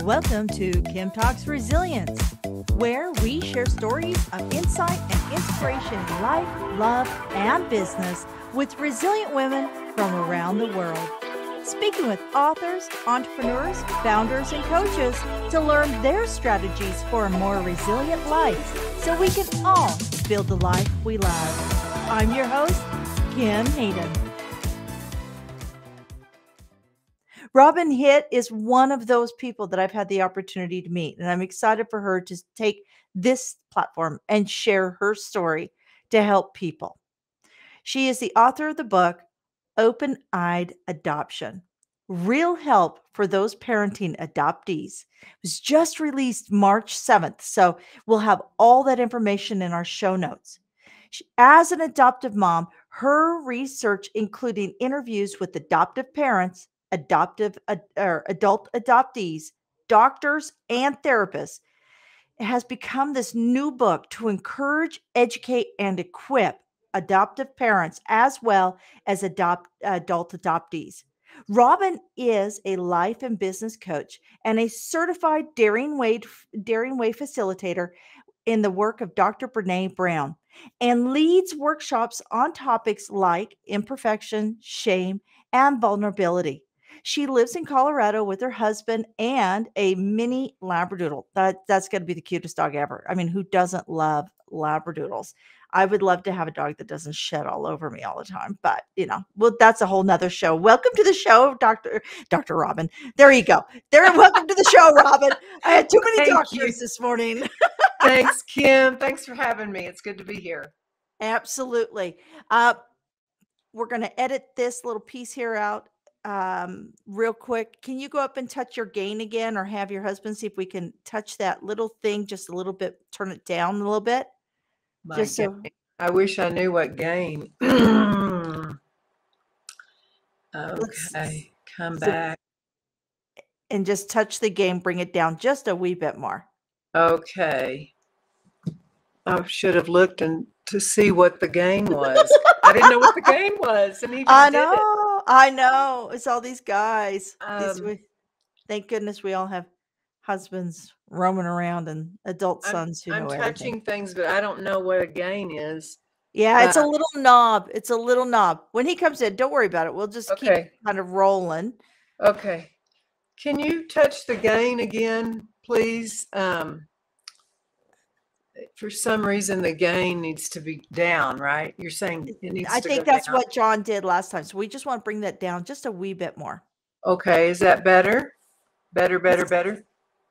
Welcome to Kim Talks Resilience, where we share stories of insight and inspiration in life, love, and business with resilient women from around the world. Speaking with authors, entrepreneurs, founders, and coaches to learn their strategies for a more resilient life so we can all build the life we love. I'm your host, Kim Hayden. Robin Hitt is one of those people that I've had the opportunity to meet, and I'm excited for her to take this platform and share her story to help people. She is the author of the book, Open-Eyed Adoption, Real Help for Those Parenting Adoptees. It was just released March 7th, so we'll have all that information in our show notes. As an adoptive mom, her research, including interviews with adoptive parents, adult adoptees, doctors, and therapists, has become this new book to encourage, educate, and equip adoptive parents as well as adult adoptees. Robin is a life and business coach and a certified Daring Way Facilitator in the work of Dr. Brené Brown, and leads workshops on topics like imperfection, shame, and vulnerability. She lives in Colorado with her husband and a mini labradoodle. That's going to be the cutest dog ever. I mean, who doesn't love labradoodles? I would love to have a dog that doesn't shed all over me all the time, but well, that's a whole nother show. Welcome to the show, Dr. Robin. There you go. Welcome to the show, Robin. I had too many doctors this morning. Thanks, Kim. Thanks for having me. It's good to be here. Absolutely. We're going to edit this little piece here out real quick. Can you go up and touch your gain again, or have your husband see if we can touch that little thing just a little bit, turn it down a little bit? I wish I knew what gain. Okay, come back. And just touch the gain, bring it down just a wee bit more. Okay. I should have looked to see what the gain was. I didn't know what the gain was. And I know. It's all these guys. Thank goodness we all have husbands roaming around and adult sons who know everything. I'm touching things, but I don't know what a gain is. Yeah, it's a little knob. It's a little knob. When he comes in, don't worry about it. We'll just keep kind of rolling. Okay. Can you touch the gain again, please? For some reason, the gain needs to be down, right? You're saying it needs to go down. I think that's what John did last time. So we just want to bring that down just a wee bit more. Okay. Is that better? Better?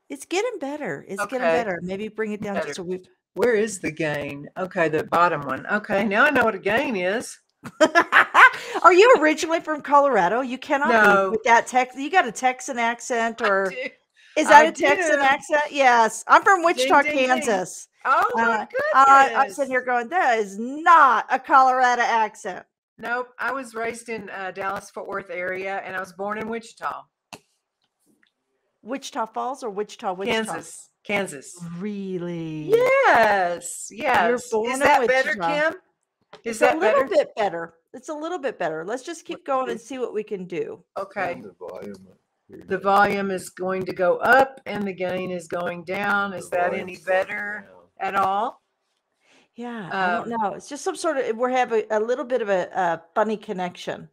It's getting better. It's getting better. Maybe bring it down just a wee bit. Where is the gain? Okay, the bottom one. Okay, now I know what a gain is. Are you originally from Colorado? You cannot be with that Texan. You got a Texan accent, or is that a Texan accent? Yes, I'm from Wichita, Kansas. Oh my goodness! I'm sitting here going, that is not a Colorado accent. Nope, I was raised in Dallas-Fort Worth area, and I was born in Wichita. Wichita Falls or Wichita? Kansas. Really? Yes. You're born Is that in better, Wichita. Kim? It's that a little bit better. It's a little bit better. Let's just keep going and see what we can do. Okay. The volume is going to go up and the gain is going down. Is that any better at all? Yeah, I don't know. It's just some sort of, we're having a little bit of a funny connection.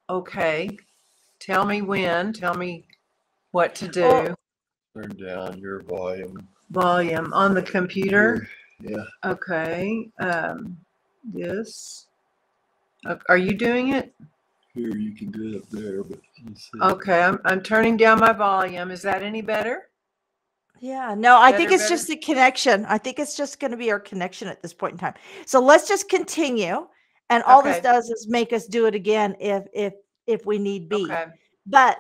Okay. Tell me when. Tell me what to do. Turn down your volume. Volume on the computer? Yeah. Okay. This. Are you doing it? Here, you can do it up there, but let's see. Okay, I'm turning down my volume. Is that any better? Yeah, no, I think it's just the connection. I think it's just going to be our connection at this point in time. So let's just continue. And all this does is make us do it again if we need be. Okay. But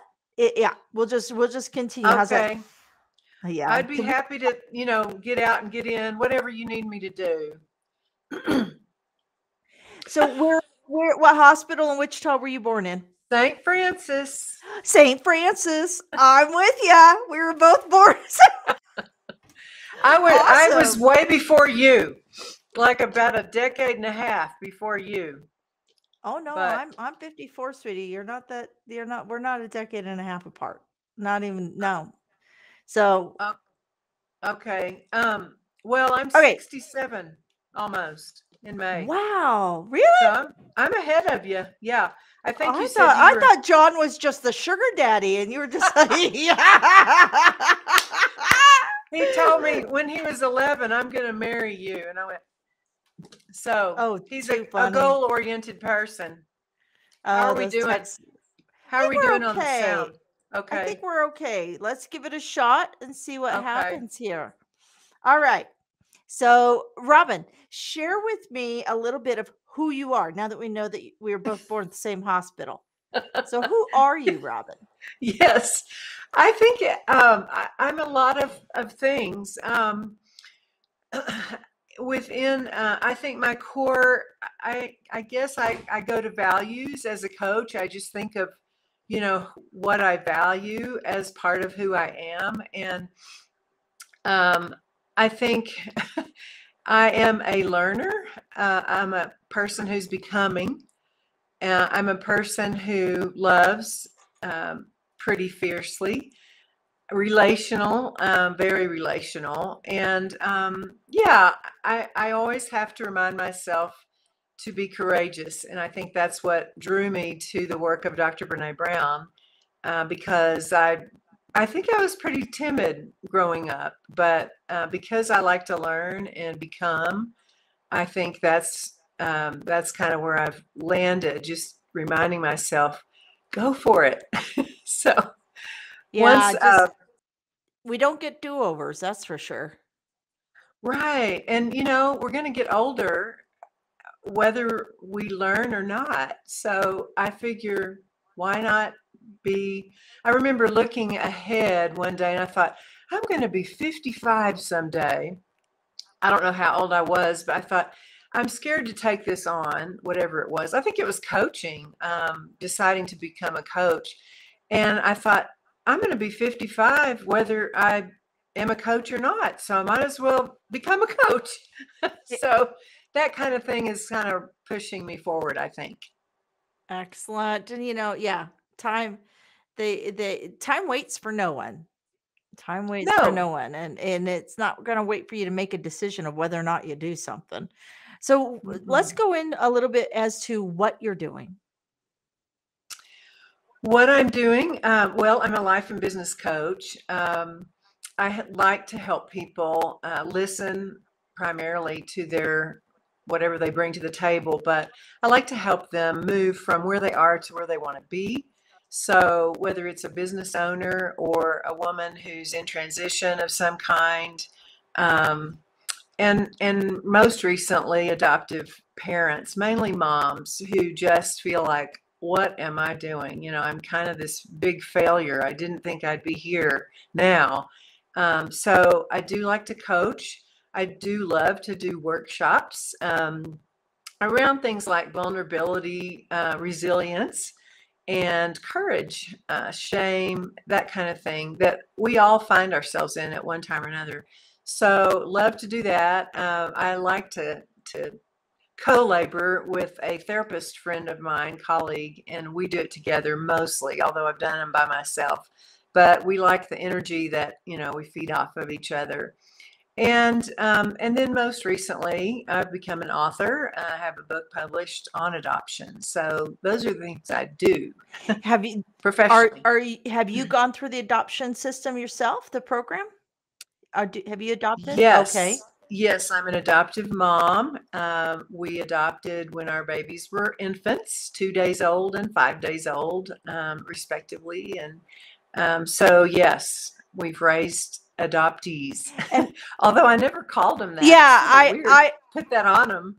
we'll just continue. Okay. How's that? Yeah. I'd be happy to, get out and get in, whatever you need me to do. So what hospital in Wichita were you born in? St. Francis. St. Francis. I'm with you. We were both born. I was way before you, like about a decade and a half before you. Oh no, But I'm 54, sweetie. We're not a decade and a half apart. Not even, no. So, uh, okay. Well, I'm okay. 67 almost in May. Wow. Really? So I'm ahead of you. Yeah. I think you said I you were. thought John was just the sugar daddy and you were just like, He told me when he was 11, I'm going to marry you. And I went, so oh, he's too a funny. goal-oriented person. How are we those doing? texts. How I are we think we're doing on the okay. sound? I Okay. think we're okay. Let's give it a shot and see what Okay. happens here. All right. So, Robin, share with me a little bit of who you are now that we know that we were both born at the same hospital. So, who are you, Robin? Yes. I think I'm a lot of things. Within, I think my core, I guess I go to values as a coach. I just think of, what I value as part of who I am. And I think I am a learner. I'm a person who's becoming. I'm a person who loves pretty fiercely, relational, very relational. And yeah, I always have to remind myself to be courageous. And I think that's what drew me to the work of Dr. Brené Brown, because I think I was pretty timid growing up, but because I like to learn and become, I think that's kind of where I've landed, just reminding myself, go for it. So Yeah, once, we don't get do-overs, that's for sure. right. And, we're going to get older, whether we learn or not. So I figure, why not I remember looking ahead one day and I thought, I'm going to be 55 someday. I don't know how old I was, but I thought, I'm scared to take this on, whatever it was. I think it was coaching, deciding to become a coach. And I thought, I'm going to be 55, whether I am a coach or not. So I might as well become a coach. So that kind of thing is kind of pushing me forward, I think. Excellent. And yeah, time time waits for no one. Time waits for no No. one. And it's not going to wait for you to make a decision of whether or not you do something. So let's go in a little bit as to what you're doing. What I'm doing, well, I'm a life and business coach. I like to help people listen primarily to their whatever they bring to the table, but I like to help them move from where they are to where they want to be. So whether it's a business owner or a woman who's in transition of some kind, and most recently adoptive parents, mainly moms who just feel like, what am I doing? I'm kind of this big failure. I didn't think I'd be here now. So I do like to coach. I do love to do workshops around things like vulnerability, resilience, and courage, shame, that kind of thing that we all find ourselves in at one time or another. So love to do that. I like to co-labor with a therapist friend of mine, colleague, and we do it together mostly, although I've done them by myself. But we like the energy that, we feed off of each other. And then most recently, I've become an author. I have a book published on adoption. So those are the things I do. Have you Professionally? have you gone through the adoption system yourself, the program? Have you adopted? Yes. Okay. Yes, I'm an adoptive mom. We adopted when our babies were infants, 2 days old and 5 days old, respectively. And so, yes, we've raised adoptees. And although I never called them that. yeah, It's sort of weird. Put that on them.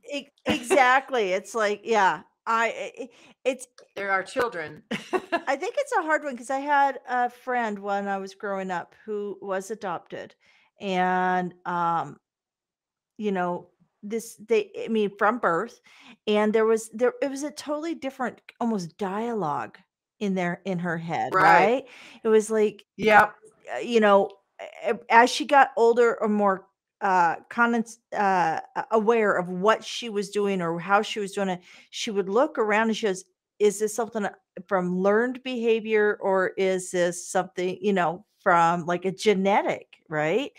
Exactly. It's like, yeah, They're our children. I think it's a hard one because I had a friend when I was growing up who was adopted, and from birth, and it was a totally different, almost dialogue in her head, Right. right? It was like, Yep. as she got older or more aware of what she was doing or how she was doing it, she would look around and she goes, is this something from learned behavior, or is this something, from like a genetic, right?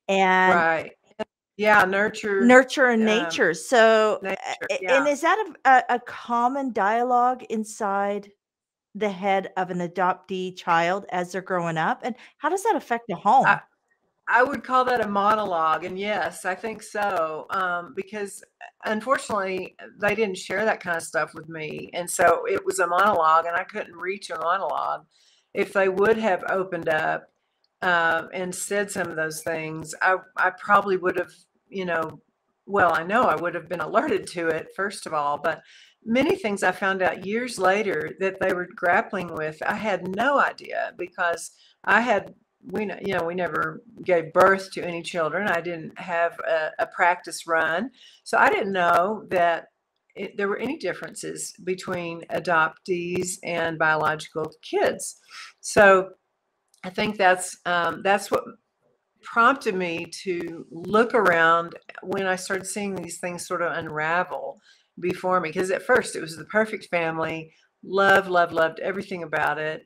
And Right. Yeah. Nurture. nurture and nature. So, Nature. and Yeah. is that a common dialogue inside the head of an adoptee child as they're growing up? And how does that affect the home? I would call that a monologue. And yes, I think so. Because unfortunately, they didn't share that kind of stuff with me. And so it was a monologue, and I couldn't reach a monologue. If they would have opened up and said some of those things, I probably would have, well, I know I would have been alerted to it, first of all. But many things I found out years later that they were grappling with, I had no idea, because I had we never gave birth to any children. I didn't have a practice run, so I didn't know that there were any differences between adoptees and biological kids. So I think that's what prompted me to look around when I started seeing these things sort of unravel before me. Because at first it was the perfect family, loved everything about it.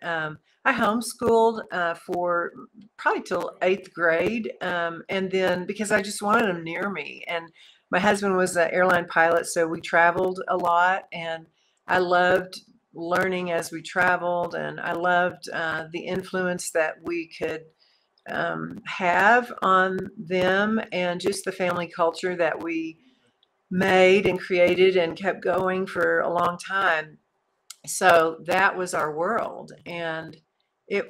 I homeschooled for probably till 8th grade. And then because I just wanted them near me, and my husband was an airline pilot, so we traveled a lot, and I loved learning as we traveled, and I loved the influence that we could have on them, and just the family culture that we made and created and kept going for a long time. So that was our world. And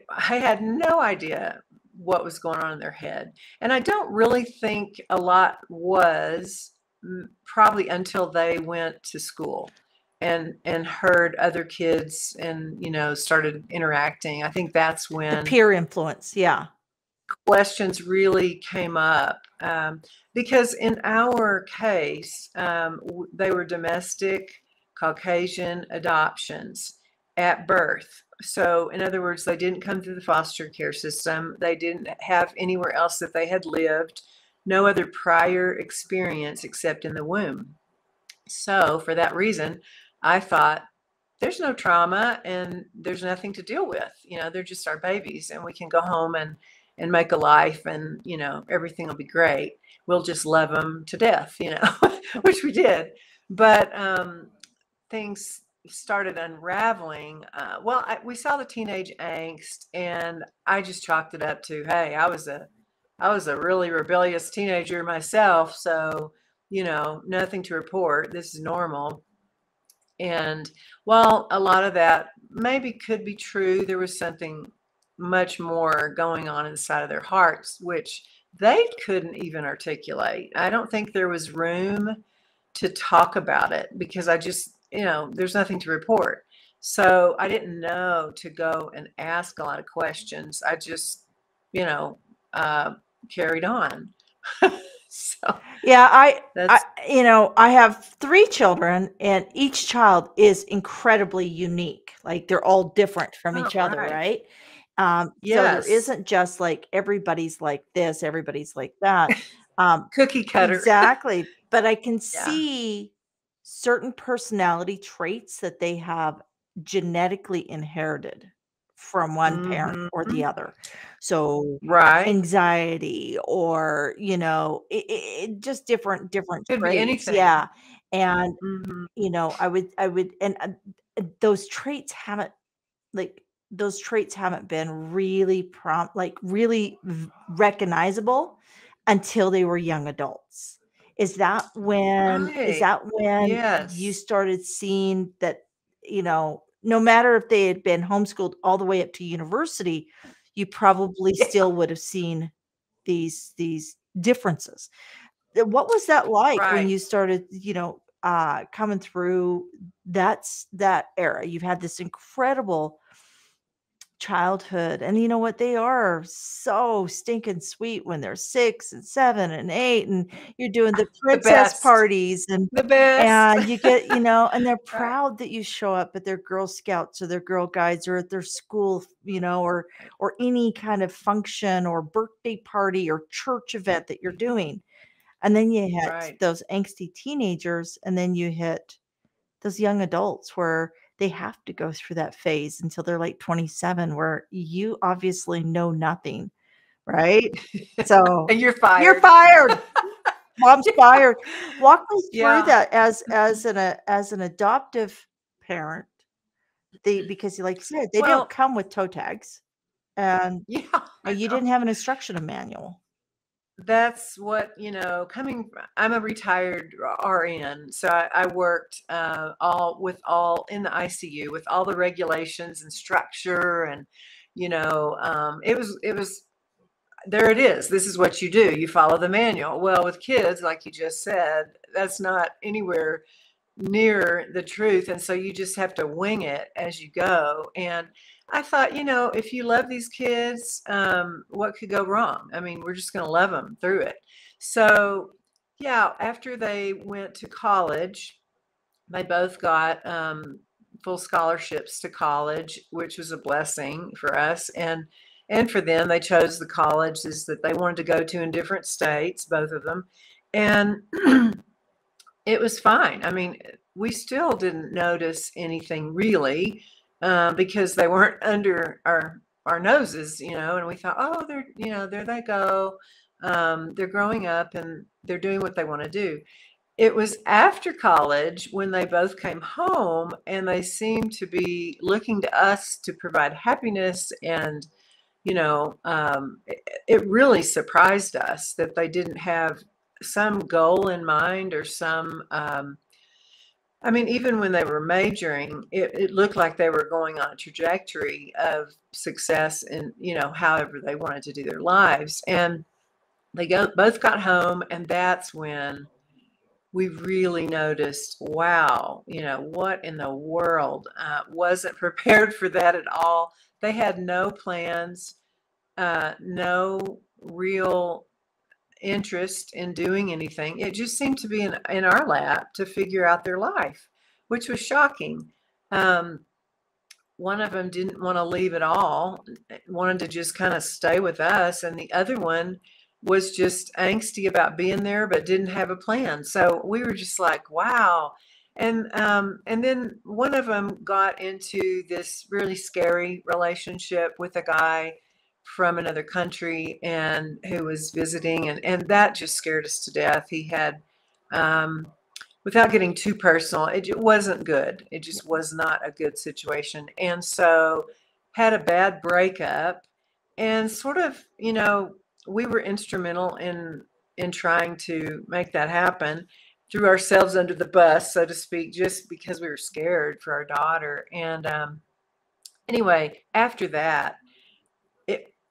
I had no idea what was going on in their head. And I don't really think a lot was, probably until they went to school and heard other kids and, started interacting. I think that's The when peer influence. Yeah. questions really came up, because in our case, they were domestic Caucasian adoptions at birth. So in other words, they didn't come through the foster care system. They didn't have anywhere else that they had lived, no other prior experience except in the womb. So for that reason, I thought, there's no trauma and there's nothing to deal with. They're just our babies, and we can go home and make a life, and everything will be great. We'll just love them to death, which we did. But things started unraveling. We saw the teenage angst, and I just chalked it up to, hey, I was a really rebellious teenager myself, so nothing to report. This is normal. And while a lot of that maybe could be true, there was something much more going on inside of their hearts, which they couldn't even articulate. I don't think there was room to talk about it, because I just, there's nothing to report. So I didn't know to go and ask a lot of questions. I just, carried on. So yeah, I have 3 children, and each child is incredibly unique. Like, they're all different from each other, right? So there Yes. isn't just like everybody's like this, everybody's like that. Cookie cutter. Exactly. But I can Yeah. see certain personality traits that they have genetically inherited from one parent or the other. So Right. anxiety, or just different Could be traits. anything. Yeah. And Mhm. I would and those traits haven't been really really recognizable until they were young adults. Is that when Right. you Yes. started seeing that, no matter if they had been homeschooled all the way up to university, you probably Yeah. still would have seen these differences? What was that like when Right. you started, coming through that era? You've had this incredible childhood, and you know what? They are so stinking sweet when they're 6 and 7 and 8, and you're doing the The princess best. parties, The best. and you get, and they're Right. proud that you show up at their Girl Scouts or their Girl Guides or at their school, or any kind of function or birthday party or church event that you're doing. And then you hit Right. those angsty teenagers, and then you hit those young adults where they have to go through that phase until they're like 27, where you obviously know nothing, right? So And you're you're fired. fired. Mom's fired. Walk me through Yeah. that as an adoptive parent. Because like you said, they don't Well, come with toe tags, and yeah, I you know. didn't have an instruction manual. That's what, I'm a retired RN. So I worked all in the ICU with all the regulations and structure. And, it was, there it is. This is what you do. You follow the manual. Well, with kids, like you just said, that's not anywhere near the truth. And so you just have to wing it as you go. And I thought, if you love these kids, what could go wrong? I mean, we're just going to love them through it. So, yeah, after they went to college, they both got full scholarships to college, which was a blessing for us. And for them, they chose the colleges that they wanted to go to in different states, both of them. And it was fine. I mean, we still didn't notice anything really because they weren't under our noses, and we thought, oh, there they go. They're growing up and they're doing what they want to do. It was after college when they both came home and they seemed to be looking to us to provide happiness. And, it really surprised us that they didn't have some goal in mind or some, I mean, even when they were majoring, it looked like they were going on a trajectory of success in, however they wanted to do their lives. And they both got home, and that's when we really noticed, wow, what in the world, wasn't prepared for that at all. They had no plans, no real interest in doing anything. It just seemed to be in our lap to figure out their life, which was shocking. One of them didn't want to leave at all, wanted to just kind of stay with us. And the other one was just angsty about being there, but didn't have a plan. So we were just like, wow. And then one of them got into this really scary relationship with a guy from another country and who was visiting, and that just scared us to death. He had, without getting too personal, it wasn't good. It just was not a good situation. And so had a bad breakup, and sort of, we were instrumental in trying to make that happen, threw ourselves under the bus, so to speak, just because we were scared for our daughter. And anyway, after that,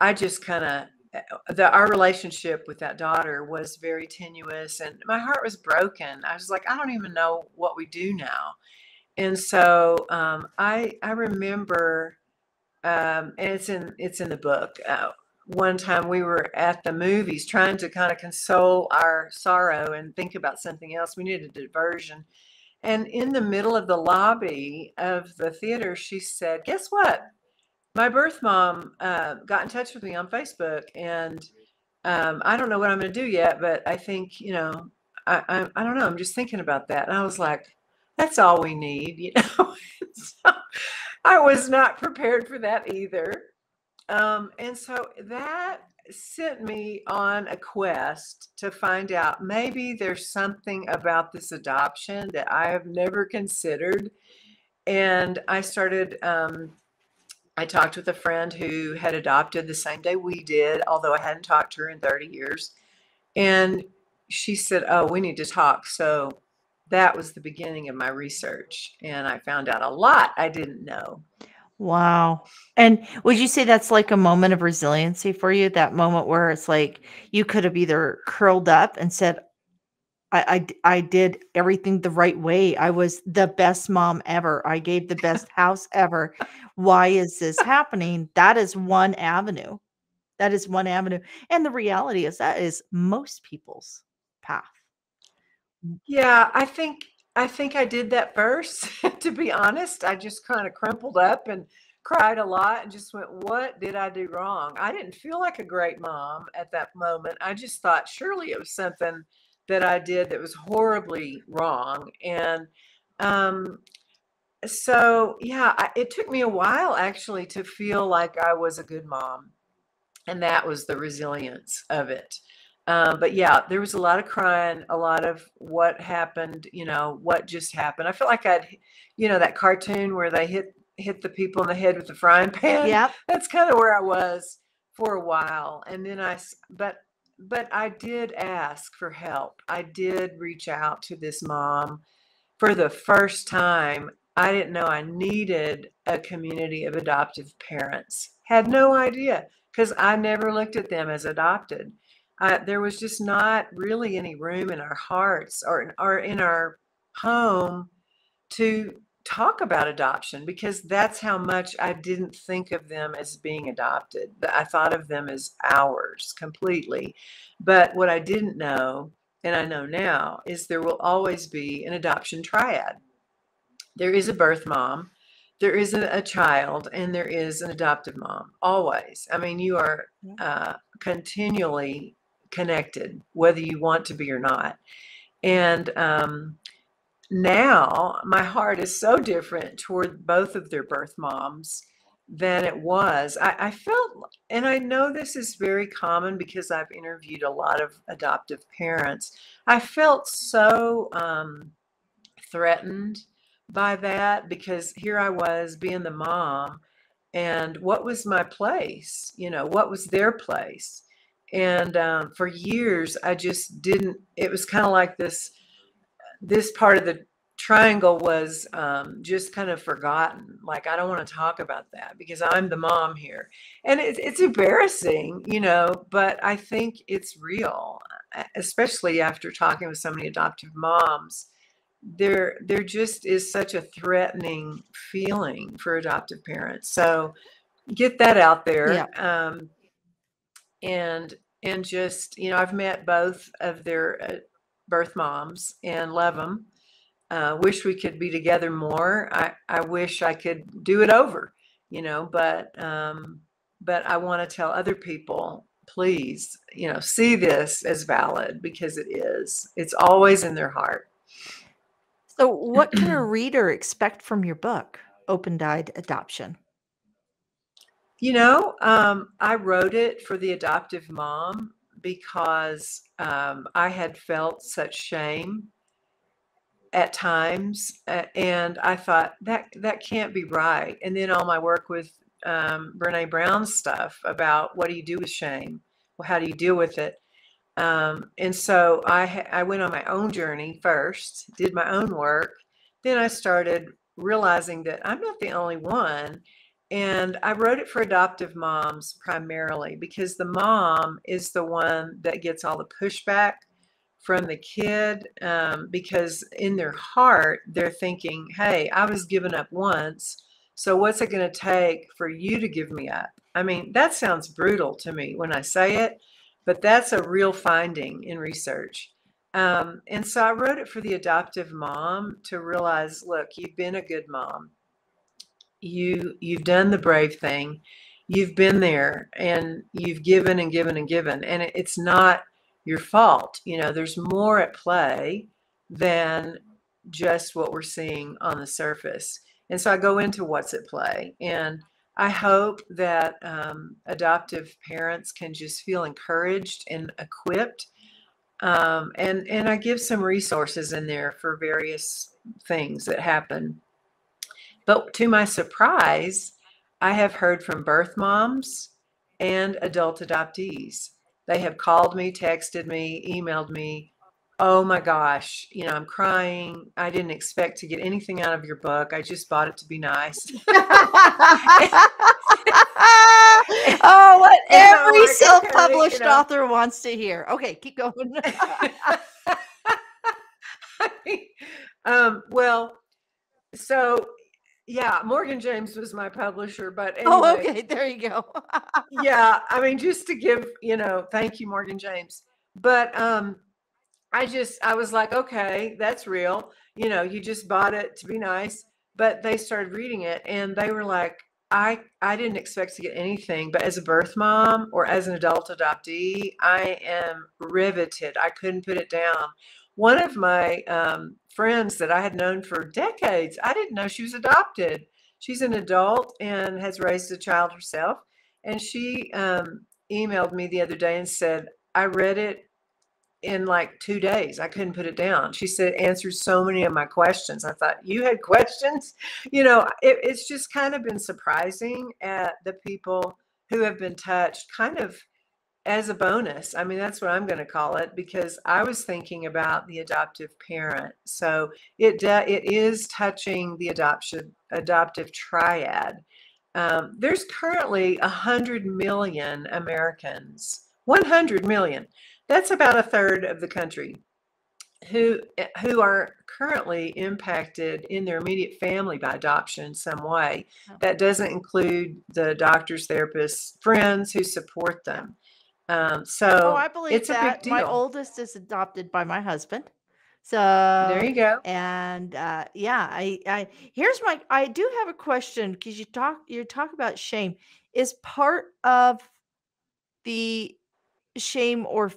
I just kind of, our relationship with that daughter was very tenuous, and my heart was broken. I was like, I don't even know what we do now. And so I remember, and it's in the book. One time we were at the movies trying to kind of console our sorrow and think about something else. We needed a diversion. And in the middle of the lobby of the theater, she said, guess what? My birth mom got in touch with me on Facebook, and I don't know what I'm going to do yet, but I think, I don't know. I'm just thinking about that. And I was like, that's all we need, So I was not prepared for that either. And so that sent me on a quest to find out maybe there's something about this adoption that I have never considered. And I started, I talked with a friend who had adopted the same day we did, although I hadn't talked to her in 30 years. And she said, oh, we need to talk. So that was the beginning of my research. And I found out a lot I didn't know. Wow. And would you say that's like a moment of resiliency for you? That moment where it's like you could have either curled up and said, I did everything the right way. I was the best mom ever. I gave the best house ever. Why is this happening? That is one avenue. That is one avenue. And the reality is that is most people's path. Yeah, I think I did that first. To be honest, I just kind of crumpled up and cried a lot and just went, what did I do wrong? I didn't feel like a great mom at that moment. I just thought surely it was something that I did that was horribly wrong. And so, yeah, it took me a while actually to feel like I was a good mom. And that was the resilience of it. But yeah, there was a lot of crying, a lot of what happened, what just happened. I felt like that cartoon where they hit the people in the head with the frying pan. Yep. That's kind of where I was for a while. And then but I did ask for help. I did reach out to this mom for the first time. I didn't know I needed a community of adoptive parents. Had no idea, because I never looked at them as adopted. There was just not really any room in our hearts or in our home to talk about adoption, because that's how much I didn't think of them as being adopted. I thought of them as ours completely. But what I didn't know, and I know now, is there will always be an adoption triad. There is a birth mom, there is a child, and there is an adoptive mom. Always. I mean, you are continually connected, whether you want to be or not. And now my heart is so different toward both of their birth moms than it was. I felt, and I know this is very common because I've interviewed a lot of adoptive parents, I felt so threatened by that, because here I was being the mom, and what was my place? What was their place? And for years, I just didn't, it was kind of like this part of the triangle was just kind of forgotten. Like, I don't want to talk about that because I'm the mom here. And it's embarrassing, but I think it's real, especially after talking with so many adoptive moms. There just is such a threatening feeling for adoptive parents. So get that out there. Yeah. And just, I've met both of their birth moms and love them. Wish we could be together more. I wish I could do it over, but I want to tell other people, please, see this as valid, because it is. It's always in their heart. So what can a reader expect from your book, Open-Dyed Adoption? I wrote it for the adoptive mom because I had felt such shame at times, and I thought that can't be right. And then all my work with Brené Brown's stuff about what do you do with shame? Well, how do you deal with it? And so I went on my own journey first, did my own work. Then I started realizing that I'm not the only one. And I wrote it for adoptive moms primarily because the mom is the one that gets all the pushback from the kid, because in their heart, they're thinking, hey, I was given up once. So what's it going to take for you to give me up? I mean, that sounds brutal to me when I say it, but that's a real finding in research. And so I wrote it for the adoptive mom to realize, look, you've been a good mom. You've done the brave thing. You've been there, and you've given and given and given. And it's not your fault. There's more at play than just what we're seeing on the surface. And so I go into what's at play. And I hope that adoptive parents can just feel encouraged and equipped. And I give some resources in there for various things that happen. But to my surprise, I have heard from birth moms and adult adoptees. They have called me, texted me, emailed me. Oh my gosh, I'm crying. I didn't expect to get anything out of your book. I just bought it to be nice. Oh, what every self-published author wants to hear. Okay, keep going. Well, so yeah, Morgan James was my publisher, but anyway. Oh, okay, there you go. Yeah, I mean, just to give, thank you, Morgan James. But I was like, okay, that's real. You just bought it to be nice. But they started reading it and they were like, I didn't expect to get anything, but as a birth mom or as an adult adoptee, I am riveted. I couldn't put it down. One of my friends that I had known for decades, I didn't know she was adopted. She's an adult and has raised a child herself. And she emailed me the other day and said, I read it in like 2 days. I couldn't put it down. She said, answered so many of my questions. I thought, you had questions? It's just kind of been surprising at the people who have been touched kind of as a bonus. I mean, that's what I'm going to call it, because I was thinking about the adoptive parent. So it is touching the adoptive triad. There's currently 100 million Americans, 100 million. That's about a third of the country who are currently impacted in their immediate family by adoption in some way. That doesn't include the doctors, therapists, friends who support them. So I believe it's a big that. My deal. oldest is adopted by my husband. So There you go. And yeah, I do have a question, because you talk about shame. Is part of the shame or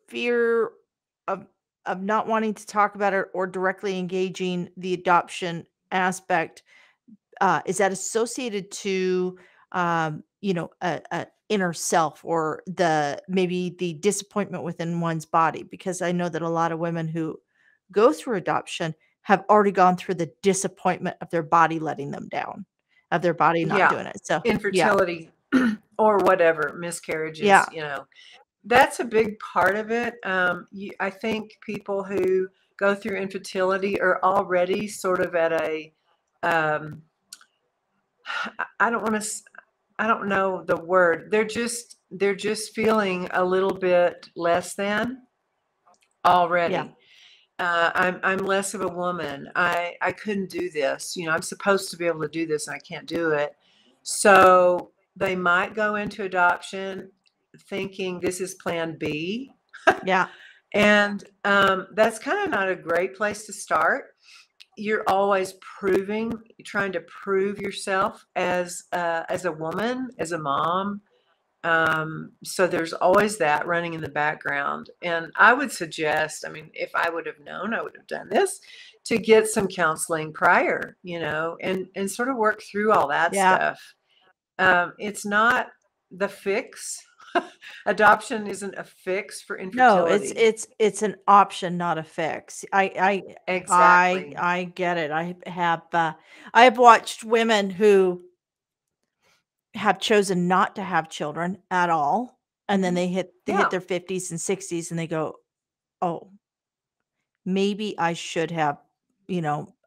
fear of not wanting to talk about it or directly engaging the adoption aspect, is that associated to a inner self, or maybe the disappointment within one's body? Because I know that a lot of women who go through adoption have already gone through the disappointment of their body letting them down, of their body not doing it. So infertility or whatever, miscarriages, that's a big part of it. I think people who go through infertility are already sort of at a, I don't know the word. They're just feeling a little bit less than already. Yeah. I'm less of a woman. I couldn't do this. I'm supposed to be able to do this and I can't do it. So they might go into adoption thinking this is plan B. Yeah. And that's kind of not a great place to start. You're always trying to prove yourself as a woman, as a mom. So there's always that running in the background. And I would suggest, if I would have known, I would have done this, to get some counseling prior, and sort of work through all that stuff. It's not the fix. Adoption isn't a fix for infertility. No, it's an option, not a fix. Exactly. I get it. I have watched women who have chosen not to have children at all, and then they hit their 50s and 60s, and they go, oh, maybe I should have,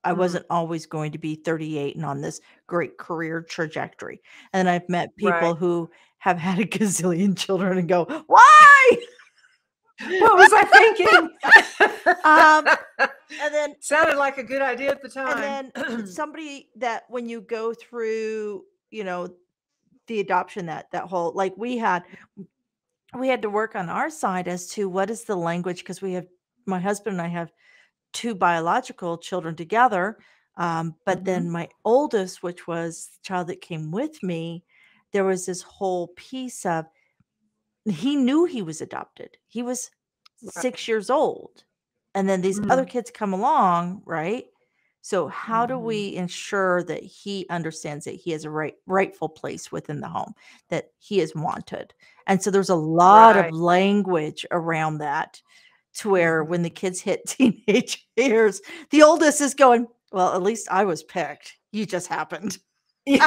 I wasn't always going to be 38 and on this great career trajectory. And I've met people who have had a gazillion children and go, why? What was I thinking? And then sounded like a good idea at the time. And then somebody that, when you go through, the adoption, that whole, like, we had to work on our side as to what is the language, because my husband and I have 2 biological children together. But then my oldest, which was the child that came with me, there was this whole piece of, he knew he was adopted. He was 6 years old. And then these other kids come along, right? So how do we ensure that he understands that he has a rightful place within the home, that he is wanted? And so there's a lot of language around that, to where when the kids hit teenage years, the oldest is going, well, at least I was picked. You just happened. I'm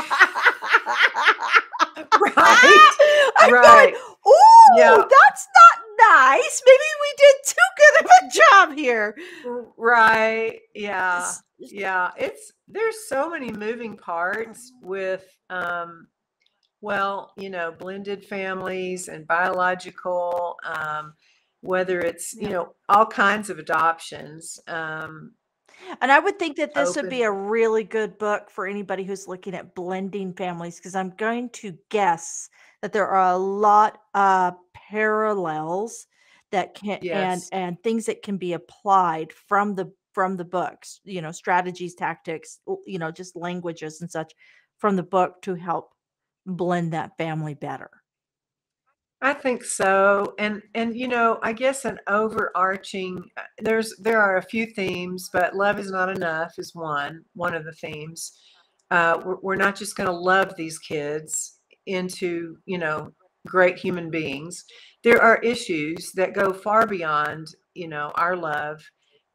going, ooh, that's not nice. Maybe we did too good of a job here. Right. Yeah. Yeah. There's so many moving parts with, blended families and biological, whether it's, all kinds of adoptions. And I would think that this would be a really good book for anybody who's looking at blending families, because I'm going to guess that there are a lot of parallels that can, and things that can be applied from the books, strategies, tactics, just languages and such, from the book to help blend that family better? I think so. And you know, I guess an overarching there are a few themes, but love is not enough is one of the themes. We're not just going to love these kids into, you know, great human beings. There are issues that go far beyond, you know, our love,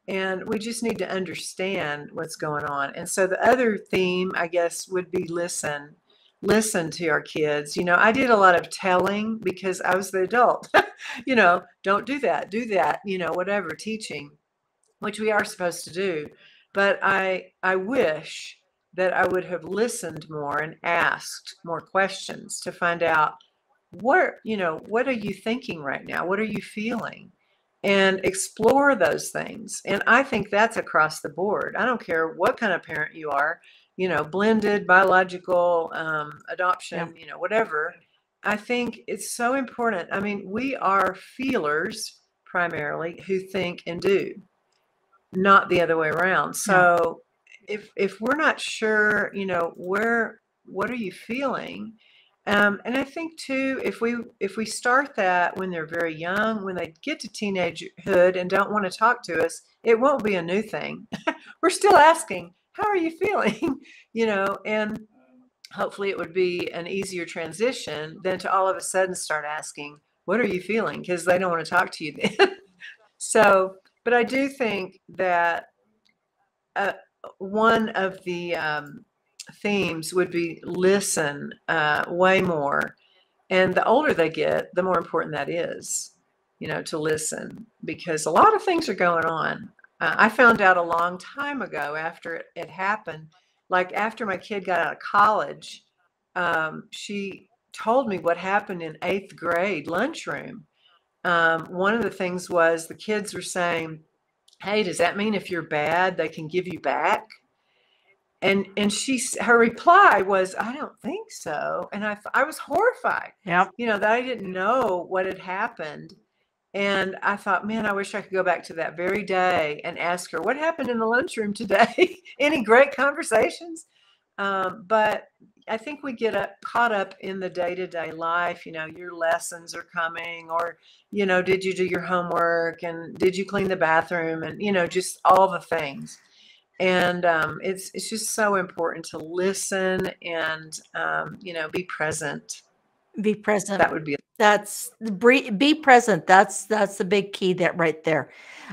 and we just need to understand what's going on. And so the other theme, I guess, would be listen to our kids. You know, I did a lot of telling because I was the adult. You know, don't do that, do that, you know, whatever, teaching, which we are supposed to do. But I wish that I would have listened more and asked more questions to find out you know, what are you thinking right now? What are you feeling? And explore those things. And I think that's across the board. I don't care what kind of parent you are, you know, blended, biological, adoption, you know, whatever. I think it's so important. I mean, we are feelers primarily who think and do, not the other way around. So if we're not sure, you know, what are you feeling? And I think too, if we start that when they're very young, when they get to teenagehood and don't want to talk to us, it won't be a new thing. We're still asking, how are you feeling? You know, and hopefully it would be an easier transition than to all of a sudden start asking, what are you feeling? Because they don't want to talk to you then. So, but I do think that one of the themes would be listen way more. And the older they get, the more important that is, you know, to listen, because a lot of things are going on. I found out a long time ago after it happened, like after my kid got out of college, she told me what happened in 8th grade lunchroom. One of the things was the kids were saying, hey, does that mean if you're bad, they can give you back? And her reply was, I don't think so. And I was horrified, you know, that I didn't know what had happened. And I thought, man, I wish I could go back to that very day and ask her, what happened in the lunchroom today? Any great conversations? But I think we get caught up in the day-to-day life. You know, your lessons are coming, or, you know, did you do your homework, and did you clean the bathroom, and, you know, just all the things. And it's just so important to listen and, you know, be present. Be present. That would be be present. That's the big key right there.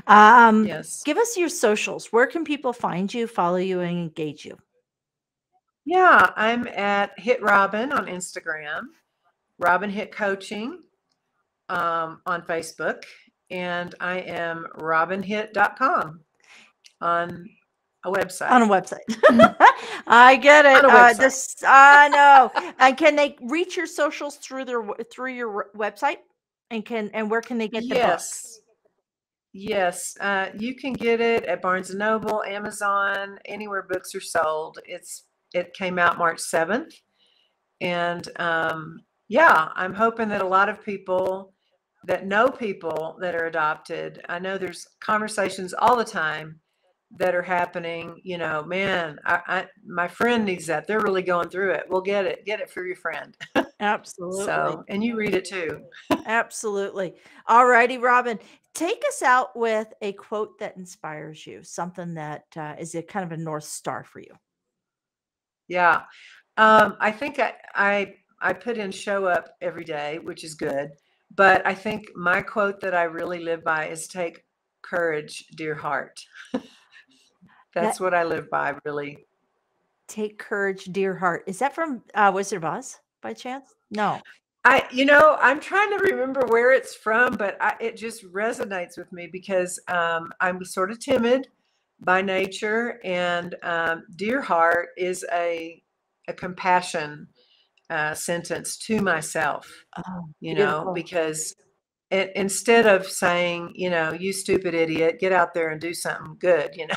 yes. Give us your socials. Where can people find you, follow you, and engage you? Yeah, I'm at Hitt Robin on Instagram, RobinHittCoaching on Facebook, and I am RobinHitt.com on a website. On a website. I get it. I know. And can they reach your socials through your website? And where can they get the book? Yes. You can get it at Barnes & Noble, Amazon, anywhere books are sold. It came out March 7th. And yeah, I'm hoping that a lot of people that know people that are adopted, I know there's conversations all the time that are happening, you know, man, my friend needs that. They're really going through it. Well, get it for your friend. Absolutely. So, and you read it too. Absolutely. All righty, Robin, take us out with a quote that inspires you, something that is a kind of a North Star for you. Yeah. I think I put in show up every day, which is good. But I think my quote that I really live by is take courage, dear heart. That's what I live by, really. Take courage, dear heart. Is that from Wizard of Oz by chance? No. You know, I'm trying to remember where it's from, but it just resonates with me because I'm sort of timid by nature, and dear heart is a compassion sentence to myself. Oh, you know, because instead of saying, you know, you stupid idiot, get out there and do something good, you know,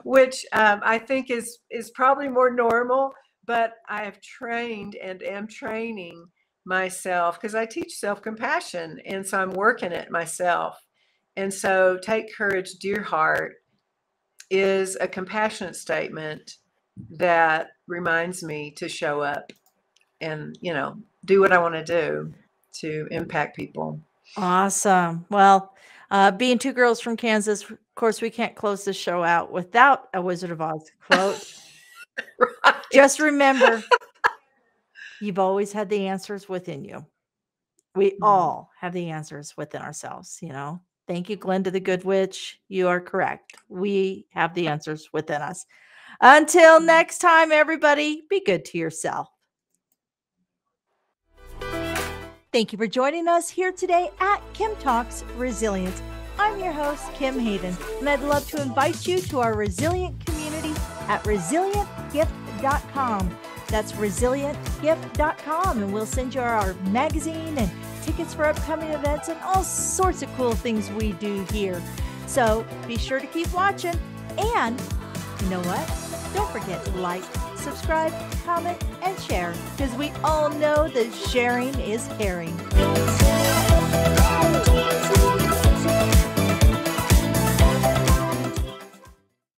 which I think is probably more normal, but I have trained and am training myself because I teach self-compassion. And so I'm working it myself. And so take courage, dear heart is a compassionate statement that reminds me to show up and, do what I want to do to impact people. Awesome. Well, being two girls from Kansas, of course, we can't close this show out without a Wizard of Oz quote. Right. Just remember, you've always had the answers within you. We all have the answers within ourselves, Thank you, Glenda the Good Witch. You are correct. We have the answers within us. Until next time, everybody, be good to yourself. Thank you for joining us here today at Kim Talks Resilience. I'm your host, Kim Hayden, and I'd love to invite you to our resilient community at resilientgift.com. That's resilientgift.com, and we'll send you our magazine and tickets for upcoming events and all sorts of cool things we do here. So be sure to keep watching, and you know what? Don't forget to like, subscribe, comment, and share, because we all know that sharing is caring.